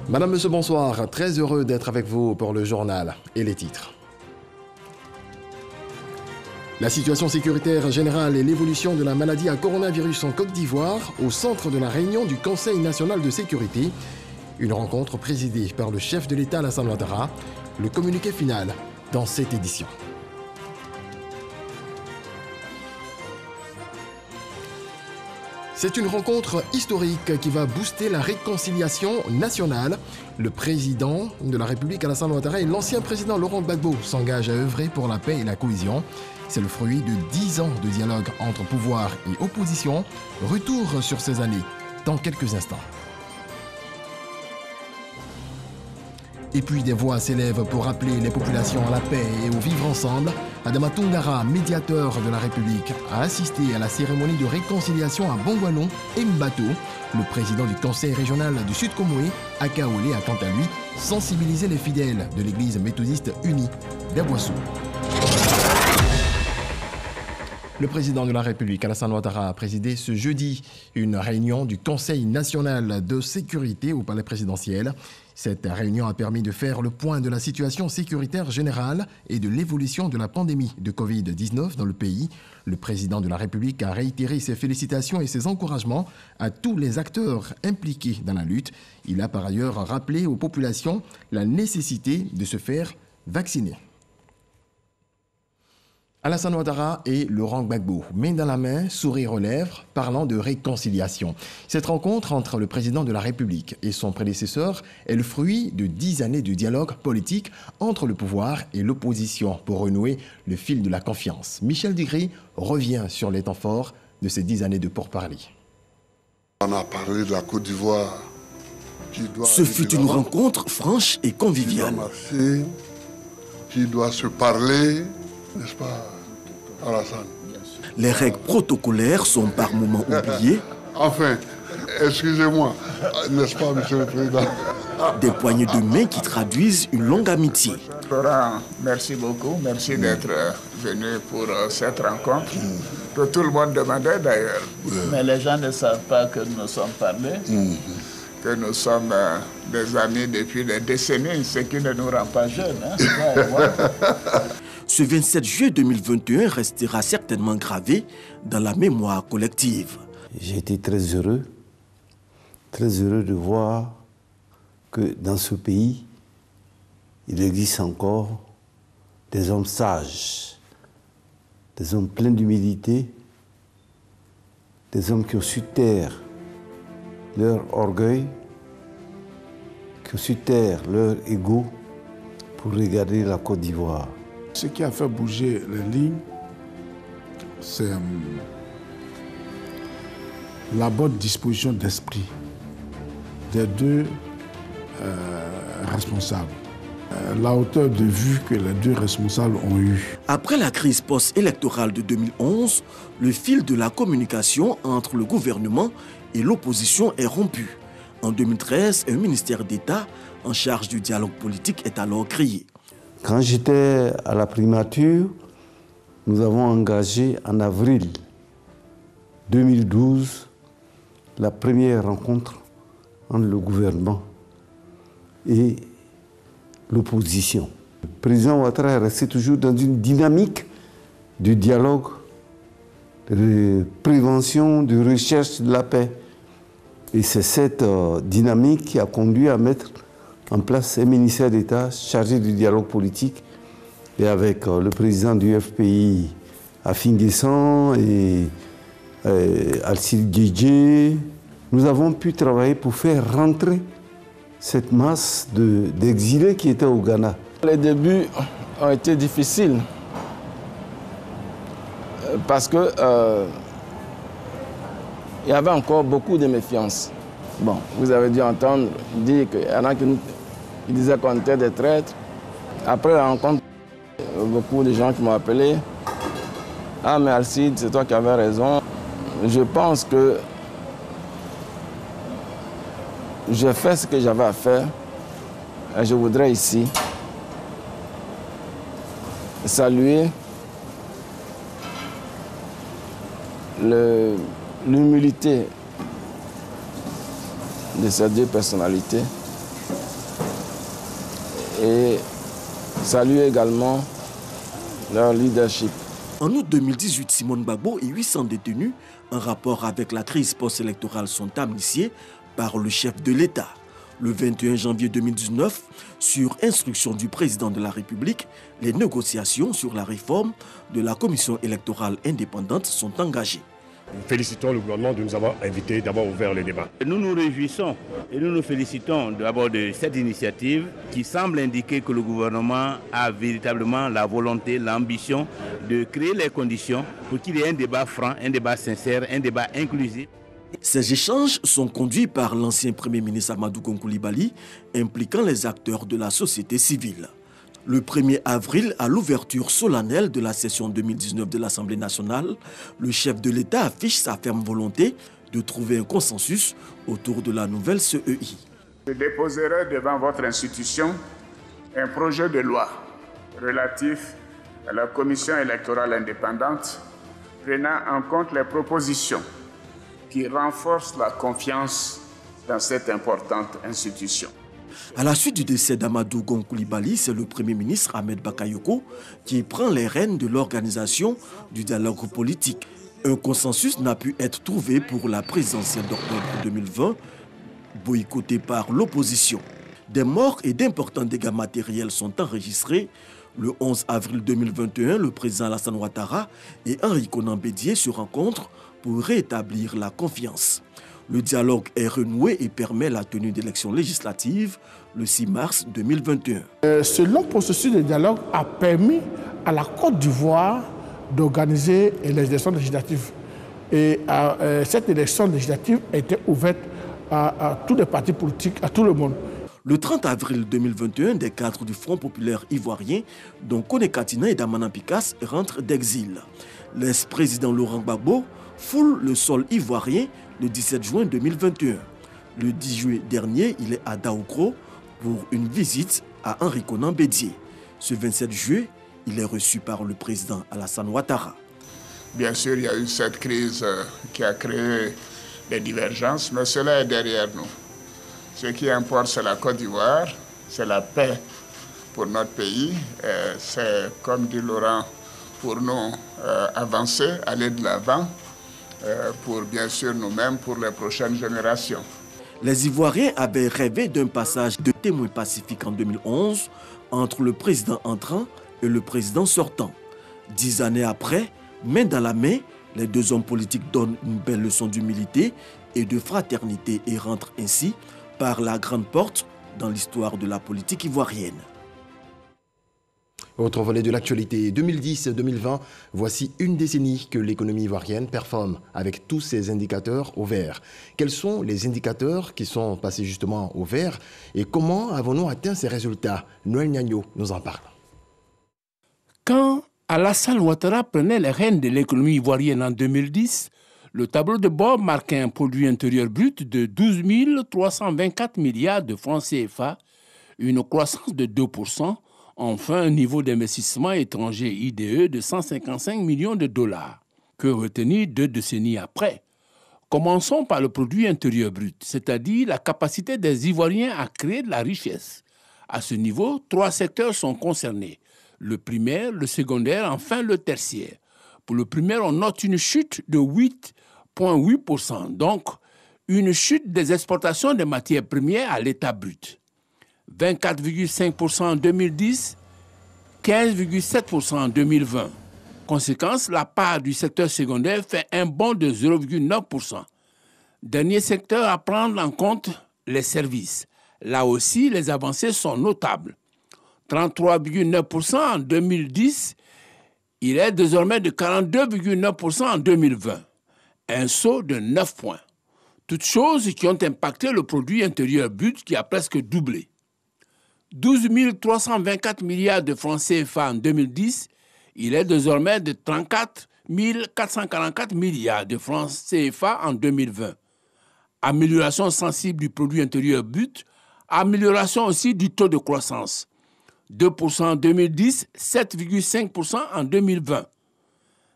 Madame, Monsieur, bonsoir. Très heureux d'être avec vous pour le journal et les titres. La situation sécuritaire générale et l'évolution de la maladie à coronavirus en Côte d'Ivoire au centre de la réunion du Conseil national de sécurité. Une rencontre présidée par le chef de l'État Alassane Ouattara. Le communiqué final dans cette édition. C'est une rencontre historique qui va booster la réconciliation nationale. Le président de la République Alassane Ouattara et l'ancien président Laurent Gbagbo s'engagent à œuvrer pour la paix et la cohésion. C'est le fruit de 10 ans de dialogue entre pouvoir et opposition. Retour sur ces années dans quelques instants. Et puis des voix s'élèvent pour appeler les populations à la paix et au vivre ensemble. Adama Toungara, médiateur de la République, a assisté à la cérémonie de réconciliation à Bongouanon et Mbato. Le président du conseil régional du Sud Comoé, Akaolé, a quant à lui sensibilisé les fidèles de l'église méthodiste unie d'Aboissou. Le président de la République, Alassane Ouattara, a présidé ce jeudi une réunion du Conseil national de sécurité au palais présidentiel. Cette réunion a permis de faire le point de la situation sécuritaire générale et de l'évolution de la pandémie de Covid-19 dans le pays. Le président de la République a réitéré ses félicitations et ses encouragements à tous les acteurs impliqués dans la lutte. Il a par ailleurs rappelé aux populations la nécessité de se faire vacciner. Alassane Ouattara et Laurent Gbagbo, main dans la main, sourire aux lèvres, parlant de réconciliation. Cette rencontre entre le président de la République et son prédécesseur est le fruit de 10 années de dialogue politique entre le pouvoir et l'opposition pour renouer le fil de la confiance. Michel Dugry revient sur les temps forts de ces 10 années de pourparlers. On a parlé de la Côte d'Ivoire. Ce fut une rencontre franche et conviviale. Qui doit se parler. N'est-ce pas, Alassane? Les règles protocolaires sont par moments oubliées. Enfin, excusez-moi, n'est-ce pas, Monsieur le Président? Des poignées de main qui traduisent une longue amitié. Laurent, merci beaucoup. Merci d'être venu pour cette rencontre, que tout le monde demandait d'ailleurs. Mais les gens ne savent pas que nous nous sommes parlé, que nous sommes des amis depuis des décennies, ce qui ne nous rend pas jeunes. Ce 27 juillet 2021 restera certainement gravé dans la mémoire collective. J'ai été très heureux de voir que dans ce pays, il existe encore des hommes sages, des hommes pleins d'humilité, des hommes qui ont su taire leur orgueil, qui ont su taire leur ego pour regarder la Côte d'Ivoire. Ce qui a fait bouger les lignes, c'est la bonne disposition d'esprit des deux responsables. La hauteur de vue que les deux responsables ont eue. Après la crise post-électorale de 2011, le fil de la communication entre le gouvernement et l'opposition est rompu. En 2013, un ministère d'État en charge du dialogue politique est alors créé. Quand j'étais à la primature, nous avons engagé en avril 2012 la première rencontre entre le gouvernement et l'opposition. Le président Ouattara est resté toujours dans une dynamique de dialogue, de prévention, de recherche de la paix. Et c'est cette dynamique qui a conduit à mettre en place un ministère d'État chargé du dialogue politique et avec le président du FPI, Afin Guessan et Alcide Djedje, nous avons pu travailler pour faire rentrer cette masse d'exilés qui étaient au Ghana. Les débuts ont été difficiles parce que il y avait encore beaucoup de méfiance. Bon, vous avez dû entendre dire qu'il y en a qui disaient qu'on était des traîtres. Après la rencontre, beaucoup de gens qui m'ont appelé. Ah, mais Alcide, c'est toi qui avais raison. Je pense que j'ai fait ce que j'avais à faire. Et je voudrais ici saluer l'humilité de ces deux personnalités et saluer également leur leadership. En août 2018, Simone Gbagbo et 800 détenus en rapport avec la crise post-électorale sont amnistiés par le chef de l'État. Le 21 janvier 2019, sur instruction du président de la République, les négociations sur la réforme de la commission électorale indépendante sont engagées. Nous félicitons le gouvernement de nous avoir invités, d'avoir ouvert le débat. Nous nous réjouissons et nous nous félicitons d'abord de cette initiative qui semble indiquer que le gouvernement a véritablement la volonté, l'ambition de créer les conditions pour qu'il y ait un débat franc, un débat sincère, un débat inclusif. Ces échanges sont conduits par l'ancien Premier ministre Amadou Gon Coulibaly, impliquant les acteurs de la société civile. Le 1er avril, à l'ouverture solennelle de la session 2019 de l'Assemblée nationale, le chef de l'État affiche sa ferme volonté de trouver un consensus autour de la nouvelle CEI. Je déposerai devant votre institution un projet de loi relatif à la commission électorale indépendante, prenant en compte les propositions qui renforcent la confiance dans cette importante institution. À la suite du décès d'Amadou Gon Coulibaly, c'est le Premier ministre Ahmed Bakayoko qui prend les rênes de l'organisation du dialogue politique. Un consensus n'a pu être trouvé pour la présidentielle d'octobre 2020, boycottée par l'opposition. Des morts et d'importants dégâts matériels sont enregistrés. Le 11 avril 2021, le président Alassane Ouattara et Henri Konan Bédié se rencontrent pour rétablir la confiance. Le dialogue est renoué et permet la tenue d'élections législatives le 6 mars 2021. Ce long processus de dialogue a permis à la Côte d'Ivoire d'organiser les élections législatives. Et cette élection législative était ouverte à tous les partis politiques, à tout le monde. Le 30 avril 2021, des cadres du Front populaire ivoirien, dont Koné Katina et Damana Picasse, rentrent d'exil. L'ex-président Laurent Gbagbo foule le sol ivoirien le 17 juin 2021. Le 10 juillet dernier, il est à Daoukro pour une visite à Henri Konan Bédié. Ce 27 juillet, il est reçu par le président Alassane Ouattara. Bien sûr, il y a eu cette crise qui a créé des divergences, mais cela est derrière nous. Ce qui importe, c'est la Côte d'Ivoire, c'est la paix pour notre pays. C'est, comme dit Laurent, pour nous avancer, aller de l'avant, pour bien sûr nous-mêmes, pour les prochaines générations. Les Ivoiriens avaient rêvé d'un passage de témoin pacifique en 2011 entre le président entrant et le président sortant. 10 années après, main dans la main, les deux hommes politiques donnent une belle leçon d'humilité et de fraternité et rentrent ainsi par la grande porte dans l'histoire de la politique ivoirienne. Autre volet de l'actualité, 2010-2020, voici une décennie que l'économie ivoirienne performe avec tous ses indicateurs au vert. Quels sont les indicateurs qui sont passés justement au vert et comment avons-nous atteint ces résultats? Noël Niagno nous en parle. Quand Alassane Ouattara prenait les rênes de l'économie ivoirienne en 2010, le tableau de bord marquait un produit intérieur brut de 12 324 milliards de francs CFA, une croissance de 2%, enfin un niveau d'investissement étranger IDE de 155 millions de dollars. Que retenir 2 décennies après? Commençons par le produit intérieur brut, c'est-à-dire la capacité des Ivoiriens à créer de la richesse. À ce niveau, 3 secteurs sont concernés, le primaire, le secondaire, enfin le tertiaire. Pour le primaire, on note une chute de 8,8%, donc une chute des exportations de matières premières à l'état brut. 24,5% en 2010, 15,7% en 2020. Conséquence, la part du secteur secondaire fait un bond de 0,9%. Dernier secteur à prendre en compte, les services. Là aussi, les avancées sont notables. 33,9% en 2010, il est désormais de 42,9% en 2020. Un saut de 9 points. Toutes choses qui ont impacté le produit intérieur brut qui a presque doublé. 12 324 milliards de francs CFA en 2010, il est désormais de 34 444 milliards de francs CFA en 2020. Amélioration sensible du produit intérieur brut, amélioration aussi du taux de croissance. 2% en 2010, 7,5% en 2020.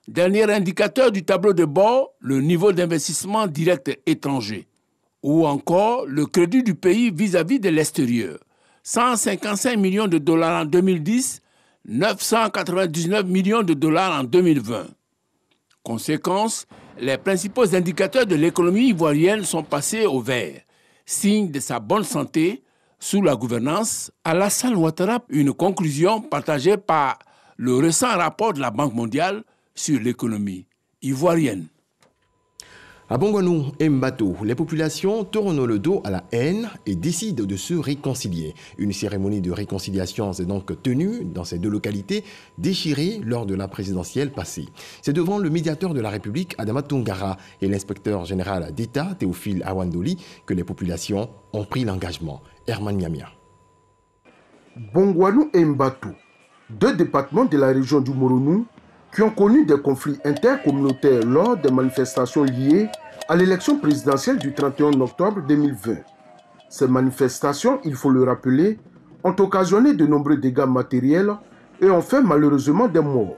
Dernier indicateur du tableau de bord, le niveau d'investissement direct étranger. Ou encore le crédit du pays vis-à-vis de l'extérieur. 155 millions de dollars en 2010, 999 millions de dollars en 2020. Conséquence, les principaux indicateurs de l'économie ivoirienne sont passés au vert, signe de sa bonne santé sous la gouvernance Alassane Ouattara, une conclusion partagée par le récent rapport de la Banque mondiale sur l'économie ivoirienne. À Bongonou et Mbato, les populations tournent le dos à la haine et décident de se réconcilier. Une cérémonie de réconciliation s'est donc tenue dans ces deux localités déchirées lors de la présidentielle passée. C'est devant le médiateur de la République, Adama Toungara, et l'inspecteur général d'État, Théophile Awandoli, que les populations ont pris l'engagement. Herman Niamia. Bongwanou et Mbato, deux départements de la région du Moronou, qui ont connu des conflits intercommunautaires lors des manifestations liées à l'élection présidentielle du 31 octobre 2020. Ces manifestations, il faut le rappeler, ont occasionné de nombreux dégâts matériels et ont fait malheureusement des morts.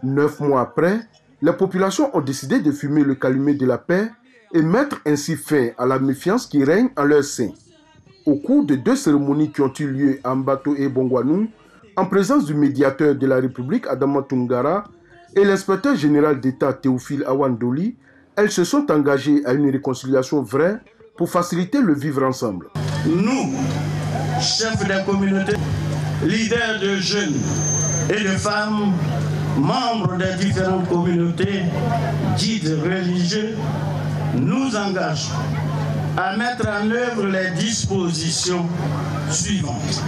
9 mois après, les populations ont décidé de fumer le calumet de la paix et mettre ainsi fin à la méfiance qui règne en leur sein. Au cours de deux cérémonies qui ont eu lieu à Mbato et Bongwanou, en présence du médiateur de la République, Adama Toungara, et l'inspecteur général d'État, Théophile Awandoli, elles se sont engagées à une réconciliation vraie pour faciliter le vivre ensemble. Nous, chefs des communautés, leaders de jeunes et de femmes, membres des différentes communautés, guides religieux, nous engageons à mettre en œuvre les dispositions suivantes.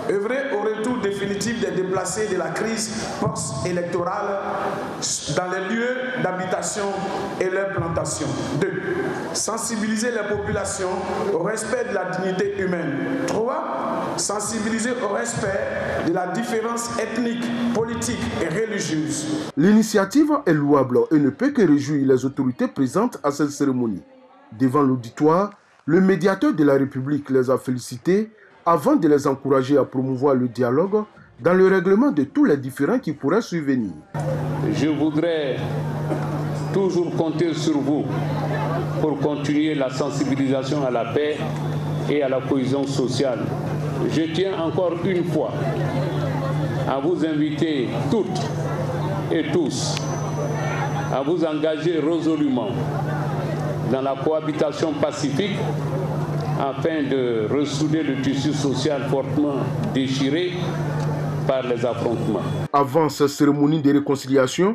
Œuvrer au retour définitif des déplacés de la crise post-électorale dans les lieux d'habitation et leurs plantations. 2. Sensibiliser les populations au respect de la dignité humaine. 3. Sensibiliser au respect de la différence ethnique, politique et religieuse. L'initiative est louable et ne peut que réjouir les autorités présentes à cette cérémonie. Devant l'auditoire, le médiateur de la République les a félicités avant de les encourager à promouvoir le dialogue dans le règlement de tous les différends qui pourraient survenir. Je voudrais toujours compter sur vous pour continuer la sensibilisation à la paix et à la cohésion sociale. Je tiens encore une fois à vous inviter toutes et tous à vous engager résolument dans la cohabitation pacifique afin de ressouder le tissu social fortement déchiré par les affrontements. Avant cette cérémonie de réconciliation,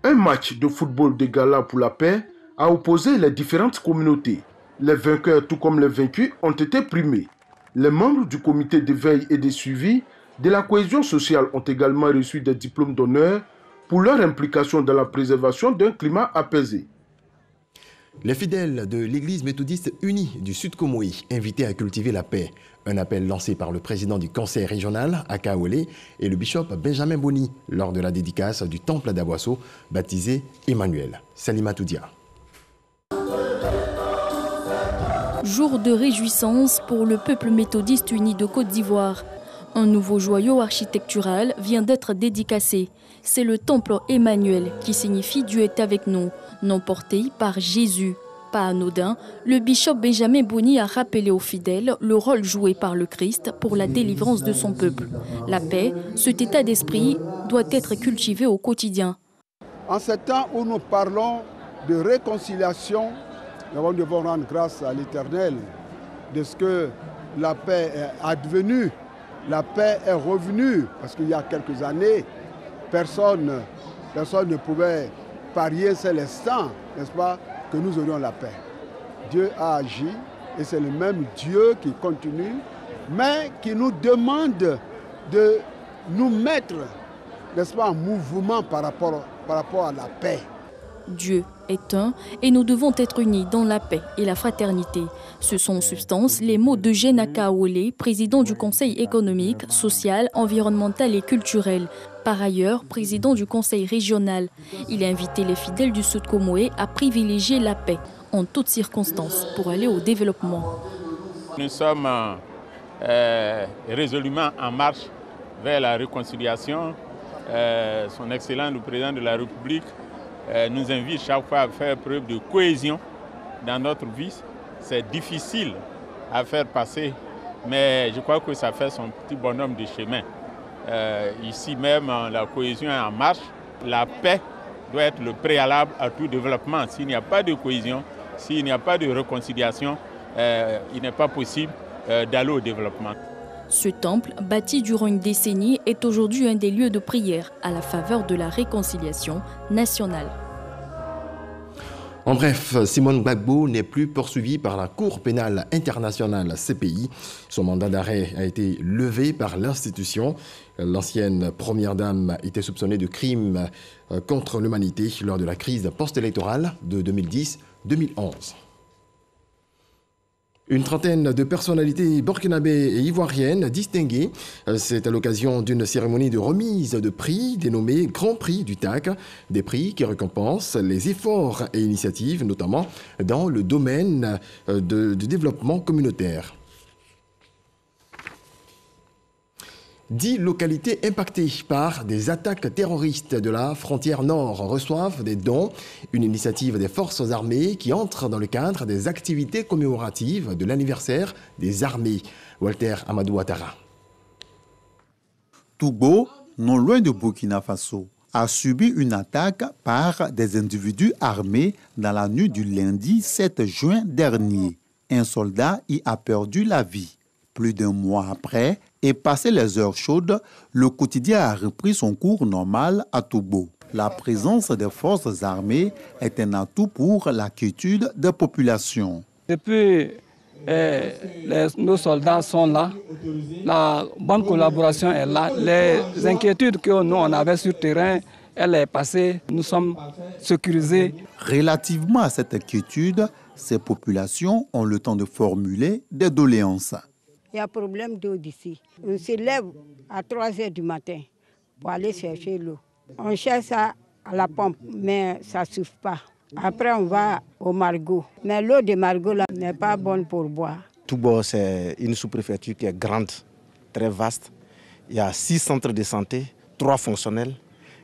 un match de football de gala pour la paix a opposé les différentes communautés. Les vainqueurs tout comme les vaincus ont été primés. Les membres du comité de veille et de suivi de la cohésion sociale ont également reçu des diplômes d'honneur pour leur implication dans la préservation d'un climat apaisé. Les fidèles de l'Église méthodiste unie du Sud Comoé invités à cultiver la paix. Un appel lancé par le président du conseil régional, Akaolé, et le bishop Benjamin Boni lors de la dédicace du temple d'Aboisseau, baptisé Emmanuel. Salima Toudia. Jour de réjouissance pour le peuple méthodiste uni de Côte d'Ivoire. Un nouveau joyau architectural vient d'être dédicacé. C'est le temple Emmanuel qui signifie Dieu est avec nous, nom porté par Jésus. Pas anodin, le bishop Benjamin Boni a rappelé aux fidèles le rôle joué par le Christ pour la délivrance de son peuple. La paix, cet état d'esprit, doit être cultivé au quotidien. En ce temps où nous parlons de réconciliation, nous devons rendre grâce à l'Éternel de ce que la paix est advenue. La paix est revenue, parce qu'il y a quelques années, personne ne pouvait parier cet instant, n'est-ce pas, que nous aurions la paix. Dieu a agi et c'est le même Dieu qui continue, mais qui nous demande de nous mettre, n'est-ce pas, en mouvement par rapport à la paix. Dieu est un et nous devons être unis dans la paix et la fraternité. Ce sont en substance les mots d'Eugène Akaolé, président du Conseil économique, social, environnemental et culturel. Par ailleurs, président du Conseil régional. Il a invité les fidèles du Sud Comoé à privilégier la paix en toutes circonstances pour aller au développement. Nous sommes résolument en marche vers la réconciliation. Son Excellence le Président de la République nous invite chaque fois à faire preuve de cohésion dans notre vie. C'est difficile à faire passer mais je crois que ça fait son petit bonhomme de chemin. Ici même, la cohésion est en marche. La paix doit être le préalable à tout développement. S'il n'y a pas de cohésion, s'il n'y a pas de réconciliation, il n'est pas possible d'aller au développement. Ce temple, bâti durant une décennie, est aujourd'hui un des lieux de prière à la faveur de la réconciliation nationale. En bref, Simone Gbagbo n'est plus poursuivi par la Cour pénale internationale CPI. Son mandat d'arrêt a été levé par l'institution. L'ancienne première dame était soupçonnée de crimes contre l'humanité lors de la crise post-électorale de 2010-2011. Une trentaine de personnalités burkinabées et ivoiriennes distinguées. C'est à l'occasion d'une cérémonie de remise de prix dénommée Grand Prix du TAC. Des prix qui récompensent les efforts et initiatives, notamment dans le domaine du développement communautaire. 10 localités impactées par des attaques terroristes de la frontière nord reçoivent des dons, une initiative des forces armées qui entre dans le cadre des activités commémoratives de l'anniversaire des armées. Walter Amadou Ouattara. Togo, non loin de Burkina Faso, a subi une attaque par des individus armés dans la nuit du lundi 7 juin dernier. Un soldat y a perdu la vie. Plus d'un mois après, et passé les heures chaudes, le quotidien a repris son cours normal à Togo. La présence des forces armées est un atout pour la quiétude des populations. Depuis nos soldats sont là, la bonne collaboration est là. Les inquiétudes que nous on avait sur le terrain, elle est passée, nous sommes sécurisés. Relativement à cette quiétude, ces populations ont le temps de formuler des doléances. Il y a problème d'eau d'ici. On se lève à 3 h du matin pour aller chercher l'eau. On cherche ça à la pompe, mais ça ne suffit pas. Après, on va au Margot. Mais l'eau de Margot là n'est pas bonne pour boire. Togo, c'est une sous-préfecture qui est grande, très vaste. Il y a 6 centres de santé, 3 fonctionnels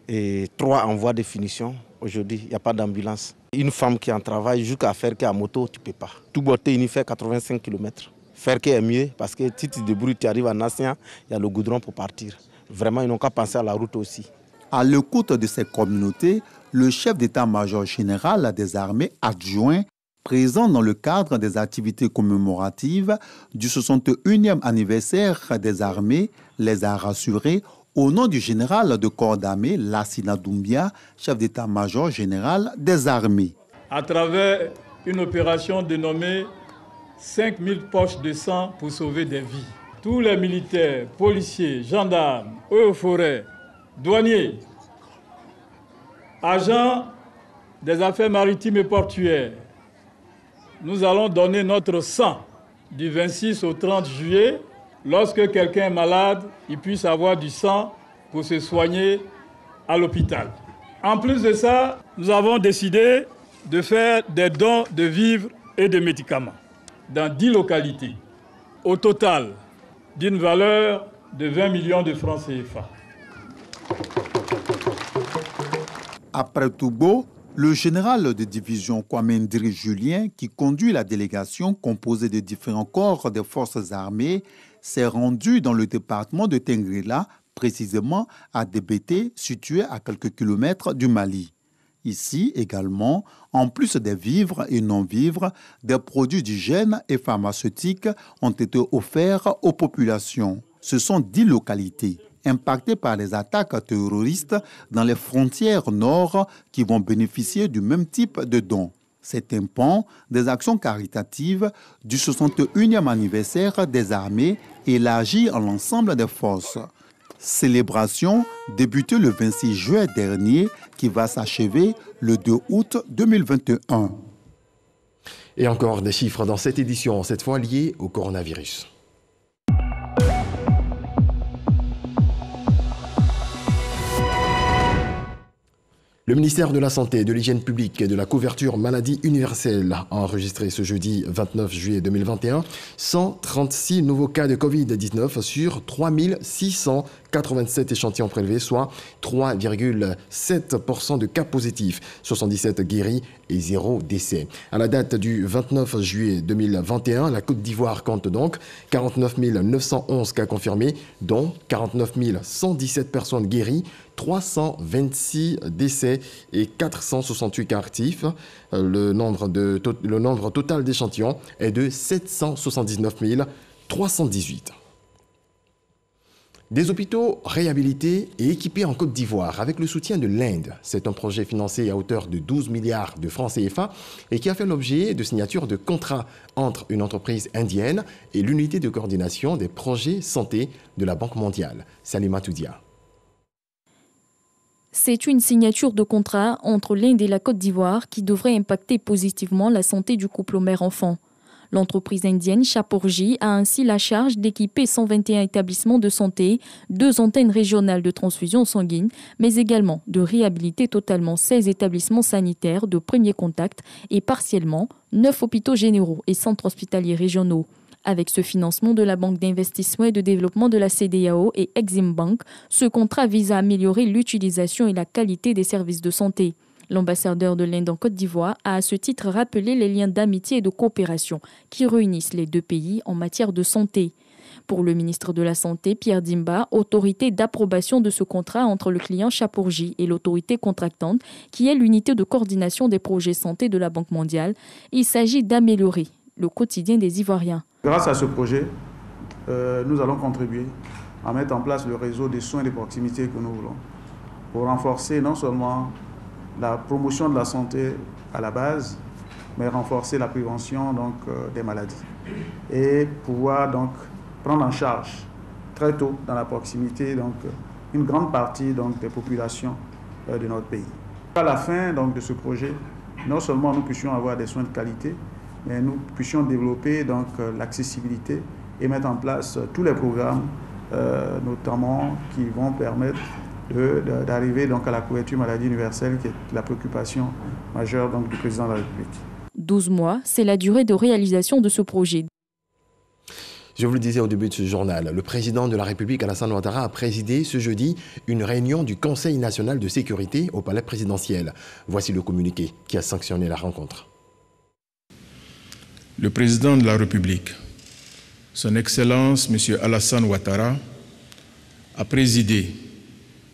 et 3 en voie de finition. Aujourd'hui, il n'y a pas d'ambulance. Une femme qui en travaille jusqu'à faire qu'à moto, tu ne peux pas. Togo, il fait 85 km. Faire qui est mieux parce que si tu te débrouilles, tu arrives à Nassia, il y a le goudron pour partir. Vraiment, ils n'ont qu'à penser à la route aussi. À l'écoute de ces communautés, le chef d'état-major général des armées adjoint, présent dans le cadre des activités commémoratives du 61e anniversaire des armées, les a rassurés au nom du général de corps d'armée Lassina Doumbia, chef d'état-major général des armées. À travers une opération dénommée 5000 poches de sang pour sauver des vies. Tous les militaires, policiers, gendarmes, eaux et forêts, douaniers, agents des affaires maritimes et portuaires, nous allons donner notre sang du 26 au 30 juillet. Lorsque quelqu'un est malade, il puisse avoir du sang pour se soigner à l'hôpital. En plus de ça, nous avons décidé de faire des dons de vivres et de médicaments dans 10 localités, au total d'une valeur de 20 millions de francs CFA. Après Togo, le général de division Kwame Ndri Julien, qui conduit la délégation composée de différents corps des forces armées, s'est rendu dans le département de Tengrela, précisément à Débété, situé à quelques kilomètres du Mali. Ici également, en plus des vivres et non-vivres, des produits d'hygiène et pharmaceutiques ont été offerts aux populations. Ce sont 10 localités impactées par les attaques terroristes dans les frontières nord qui vont bénéficier du même type de dons. C'est un pan des actions caritatives du 61e anniversaire des armées élargi à l'ensemble des forces. Célébration débutée le 26 juin dernier qui va s'achever le 2 août 2021. Et encore des chiffres dans cette édition, cette fois liés au coronavirus. Le ministère de la Santé, de l'Hygiène publique et de la couverture maladie universelle a enregistré ce jeudi 29 juillet 2021 136 nouveaux cas de Covid-19 sur 3687 échantillons prélevés, soit 3,7% de cas positifs, 77 guéris et 0 décès. À la date du 29 juillet 2021, la Côte d'Ivoire compte donc 49 911 cas confirmés, dont 49 117 personnes guéries, 326 décès et 468 cas actifs. Le nombre total d'échantillons est de 779 318. Des hôpitaux réhabilités et équipés en Côte d'Ivoire avec le soutien de l'Inde. C'est un projet financé à hauteur de 12 milliards de francs CFA et qui a fait l'objet de signatures de contrats entre une entreprise indienne et l'unité de coordination des projets santé de la Banque mondiale. Salima Toudia. C'est une signature de contrat entre l'Inde et la Côte d'Ivoire qui devrait impacter positivement la santé du couple mère-enfant. L'entreprise indienne Shapoorji a ainsi la charge d'équiper 121 établissements de santé, 2 antennes régionales de transfusion sanguine, mais également de réhabiliter totalement 16 établissements sanitaires de premier contact et partiellement 9 hôpitaux généraux et centres hospitaliers régionaux. Avec ce financement de la Banque d'investissement et de développement de la CEDEAO et Exim Bank, ce contrat vise à améliorer l'utilisation et la qualité des services de santé. L'ambassadeur de l'Inde en Côte d'Ivoire a à ce titre rappelé les liens d'amitié et de coopération qui réunissent les deux pays en matière de santé. Pour le ministre de la Santé, Pierre Dimba, autorité d'approbation de ce contrat entre le client Shapoorji et l'autorité contractante, qui est l'unité de coordination des projets santé de la Banque mondiale, il s'agit d'améliorer le quotidien des Ivoiriens. Grâce à ce projet, nous allons contribuer à mettre en place le réseau des soins de proximité que nous voulons pour renforcer non seulement la promotion de la santé à la base, mais renforcer la prévention des maladies et pouvoir prendre en charge très tôt dans la proximité une grande partie des populations de notre pays. À la fin de ce projet, non seulement nous puissions avoir des soins de qualité, mais nous puissions développer l'accessibilité et mettre en place tous les programmes, notamment qui vont permettre d'arriver à la couverture maladie universelle, qui est la préoccupation majeure du président de la République. 12 mois, c'est la durée de réalisation de ce projet. Je vous le disais au début de ce journal, le président de la République, Alassane Ouattara, a présidé ce jeudi une réunion du Conseil national de sécurité au palais présidentiel. Voici le communiqué qui a sanctionné la rencontre. Le président de la République, son Excellence M. Alassane Ouattara, a présidé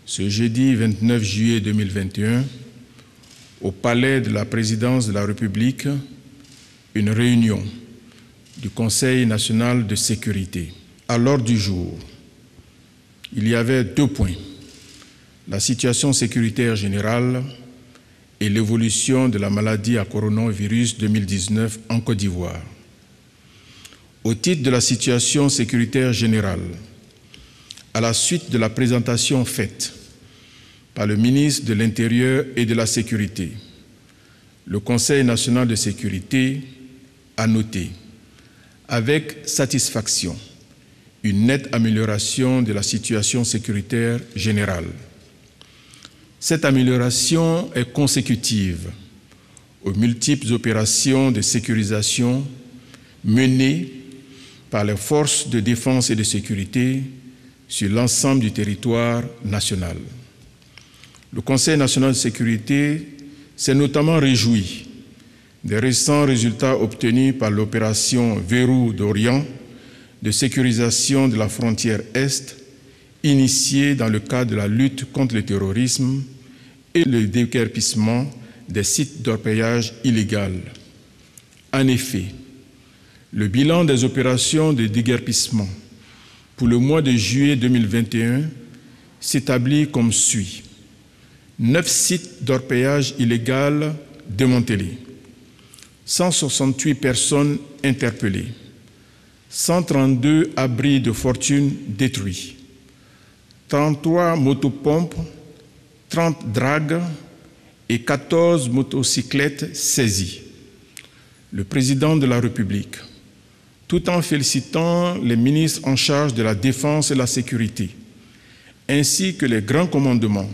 ce jeudi 29 juillet 2021 au palais de la présidence de la République une réunion du Conseil national de sécurité. À l'ordre du jour, il y avait 2 points, la situation sécuritaire générale et l'évolution de la maladie à coronavirus 2019 en Côte d'Ivoire. Au titre de la situation sécuritaire générale, à la suite de la présentation faite par le ministre de l'Intérieur et de la Sécurité, le Conseil national de sécurité a noté avec satisfaction une nette amélioration de la situation sécuritaire générale. Cette amélioration est consécutive aux multiples opérations de sécurisation menées par les forces de défense et de sécurité sur l'ensemble du territoire national. Le Conseil national de sécurité s'est notamment réjoui des récents résultats obtenus par l'opération Verrou d'Orient de sécurisation de la frontière Est, initiée dans le cadre de la lutte contre le terrorisme et le déguerpissement des sites d'orpaillage illégal. En effet, le bilan des opérations de déguerpissement pour le mois de juillet 2021 s'établit comme suit. 9 sites d'orpaillage illégal démantelés, 168 personnes interpellées, 132 abris de fortune détruits, 33 motopompes, 30 dragues et 14 motocyclettes saisies. Le président de la République, tout en félicitant les ministres en charge de la défense et la sécurité, ainsi que les grands commandements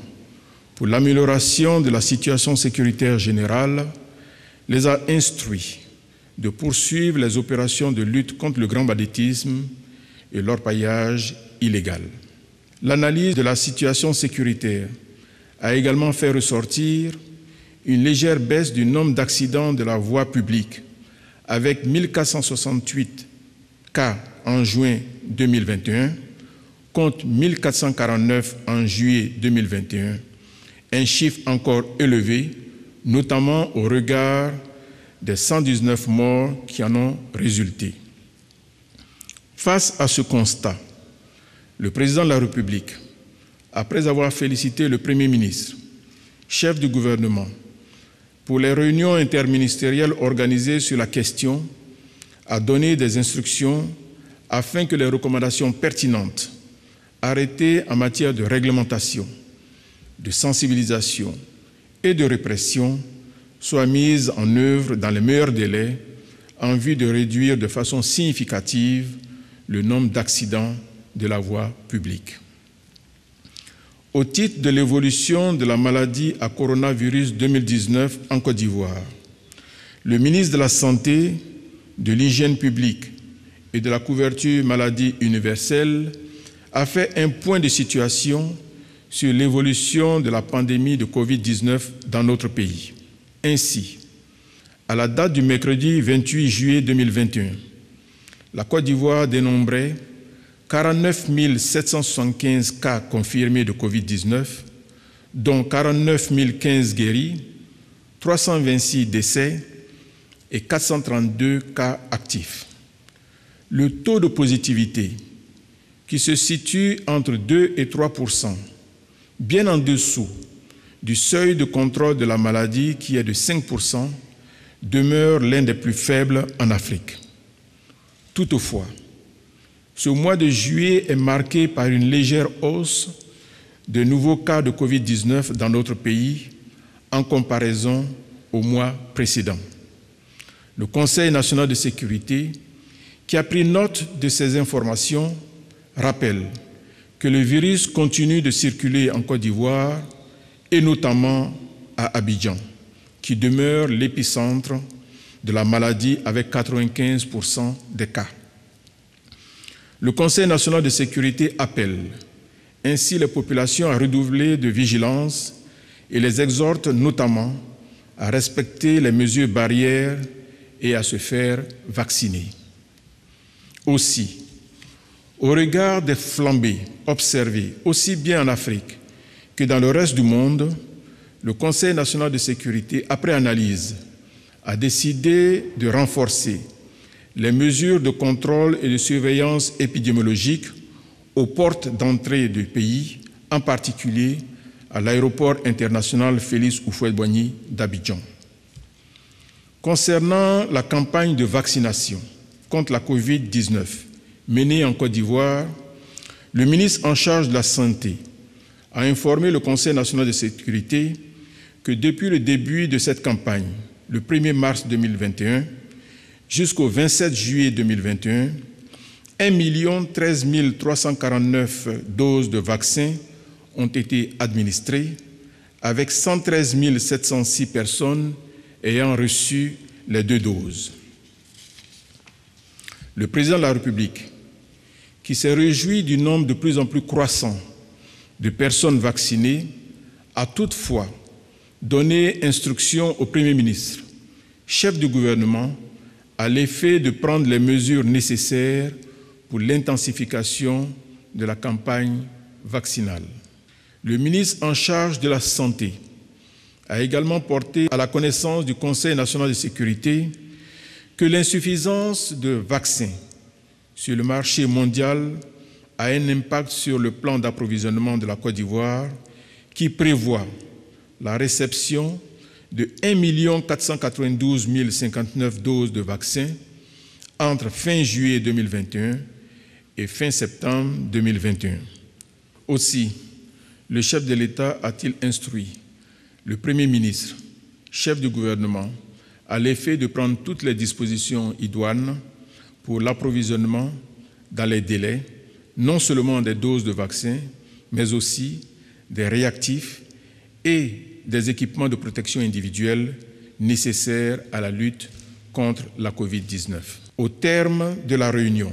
pour l'amélioration de la situation sécuritaire générale, les a instruits de poursuivre les opérations de lutte contre le grand banditisme et l'orpaillage illégal. L'analyse de la situation sécuritaire a également fait ressortir une légère baisse du nombre d'accidents de la voie publique, avec 1468 cas en juin 2021, contre 1449 en juillet 2021, un chiffre encore élevé, notamment au regard des 119 morts qui en ont résulté. Face à ce constat, le président de la République, après avoir félicité le Premier ministre, chef du gouvernement, pour les réunions interministérielles organisées sur la question, a donné des instructions afin que les recommandations pertinentes arrêtées en matière de réglementation, de sensibilisation et de répression soient mises en œuvre dans les meilleurs délais en vue de réduire de façon significative le nombre d'accidents de la voie publique. Au titre de l'évolution de la maladie à coronavirus 2019 en Côte d'Ivoire, le ministre de la Santé, de l'Hygiène publique et de la couverture maladie universelle a fait un point de situation sur l'évolution de la pandémie de Covid-19 dans notre pays. Ainsi, à la date du mercredi 28 juillet 2021, la Côte d'Ivoire dénombrait 49 775 cas confirmés de Covid-19, dont 49 015 guéris, 326 décès et 432 cas actifs. Le taux de positivité, qui se situe entre 2 et 3%, bien en dessous du seuil de contrôle de la maladie qui est de 5%, demeure l'un des plus faibles en Afrique. Toutefois, ce mois de juillet est marqué par une légère hausse de nouveaux cas de Covid-19 dans notre pays en comparaison au mois précédent. Le Conseil national de sécurité, qui a pris note de ces informations, rappelle que le virus continue de circuler en Côte d'Ivoire et notamment à Abidjan, qui demeure l'épicentre de la maladie avec 95% des cas. Le Conseil national de sécurité appelle ainsi les populations à redoubler de vigilance et les exhorte notamment à respecter les mesures barrières et à se faire vacciner. Aussi, au regard des flambées observées aussi bien en Afrique que dans le reste du monde, le Conseil national de sécurité, après analyse, a décidé de renforcer les mesures de contrôle et de surveillance épidémiologique aux portes d'entrée du pays, en particulier à l'aéroport international Félix Houphouët-Boigny d'Abidjan. Concernant la campagne de vaccination contre la Covid-19 menée en Côte d'Ivoire, le ministre en charge de la Santé a informé le Conseil national de sécurité que depuis le début de cette campagne, le 1er mars 2021, jusqu'au 27 juillet 2021, 1 13 349 doses de vaccins ont été administrées, avec 113 706 personnes ayant reçu les 2 doses. Le président de la République, qui s'est réjoui du nombre de plus en plus croissant de personnes vaccinées, a toutefois donné instruction au Premier ministre, chef du gouvernement, à l'effet de prendre les mesures nécessaires pour l'intensification de la campagne vaccinale. Le ministre en charge de la Santé a également porté à la connaissance du Conseil national de sécurité que l'insuffisance de vaccins sur le marché mondial a un impact sur le plan d'approvisionnement de la Côte d'Ivoire qui prévoit la réception de 1 492 059 doses de vaccins entre fin juillet 2021 et fin septembre 2021. Aussi, le chef de l'État a-t-il instruit le Premier ministre, chef du gouvernement, à l'effet de prendre toutes les dispositions idoines pour l'approvisionnement dans les délais, non seulement des doses de vaccins, mais aussi des réactifs et des équipements de protection individuelle nécessaires à la lutte contre la Covid-19. Au terme de la réunion,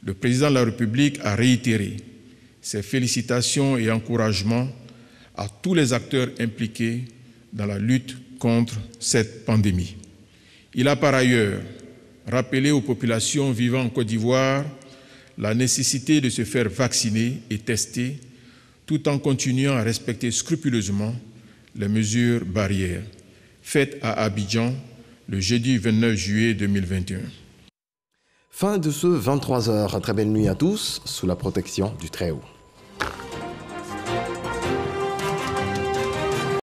le président de la République a réitéré ses félicitations et encouragements à tous les acteurs impliqués dans la lutte contre cette pandémie. Il a par ailleurs rappelé aux populations vivant en Côte d'Ivoire la nécessité de se faire vacciner et tester tout en continuant à respecter scrupuleusement les mesures barrières faites à Abidjan le jeudi 29 juillet 2021. Fin de ce 23h. Très belle nuit à tous sous la protection du Très-Haut.